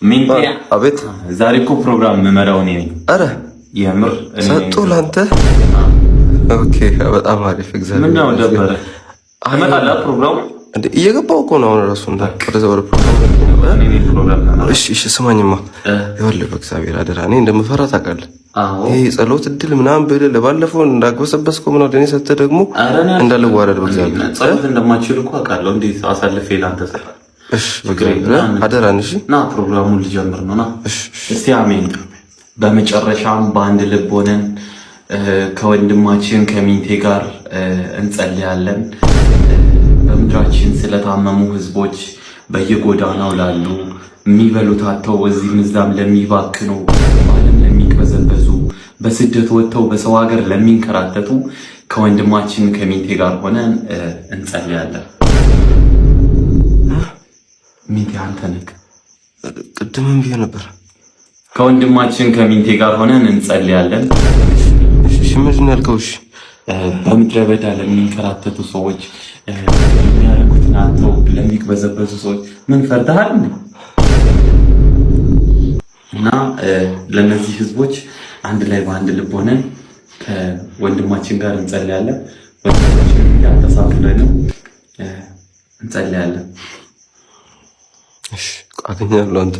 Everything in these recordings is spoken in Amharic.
ሚንቲያ አቤት። ዛሬ እኮ ፕሮግራም መመራው ነኝ። አረ የምር ሰጡ ላንተ። ኦኬ በጣም አሪፍ። እግዚአብሔር ምን ነው ደበረ አመጣላ ፕሮግራም እንዴ እየገባው እኮ ነው ራሱ ወደ ዘወር ፕሮግራም። እሺ ስማኝማ፣ ይኸውልህ በእግዚአብሔር አደራ፣ እኔ እንደምፈራ ታውቃለህ። ይሄ ጸሎት እድል ምናምን ብለህ ለባለፈው እንዳግበሰበስከው ምን ወደኔ ሰጥተህ ደግሞ እንዳልዋረድ በእግዚአብሔር ጸሎት እንደማችል እኮ አውቃለሁ። እንዴት አሳልፌ ላንተ ሰራ። እሺ በእግዚአብሔር አደራን። እሺ ና ፕሮግራሙን ልጀምር ነው። ና እስቲ አሜን። በመጨረሻም በአንድ ልብ ሆነን ከወንድማችን ከሚንቴ ጋር እንጸልያለን። በምድራችን ስለታመሙ ህዝቦች፣ በየጎዳናው ላሉ የሚበሉት አጥተው እዚህም እዛም ለሚባክኑ፣ በዓለም ለሚቅበዘበዙ፣ በስደት ወጥተው በሰው ሀገር ለሚንከራተቱ ከወንድማችን ከሚንቴ ጋር ሆነን እንጸልያለን። ሚንቴ አንተ ነህ። ቅድምም ብዬ ነበር። ከወንድማችን ከሚንቴ ጋር ሆነን እንጸልያለን። እሺ ምንድን ያልከው? እሺ በምድረ በዳ ለሚንከራተቱ ሰዎች፣ የሚያደርጉትን አጥተው ለሚቅበዘበዙ ሰዎች ምን ፈርተሃል? እና ለነዚህ ህዝቦች አንድ ላይ በአንድ ልብ ሆነን ከወንድማችን ጋር እንጸልያለን። ወንድማችን ጋር ተሳፍረን እንጸልያለን። እሺ አገኛለሁ አንተ።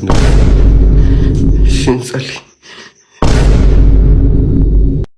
እሺ እንጸልይ።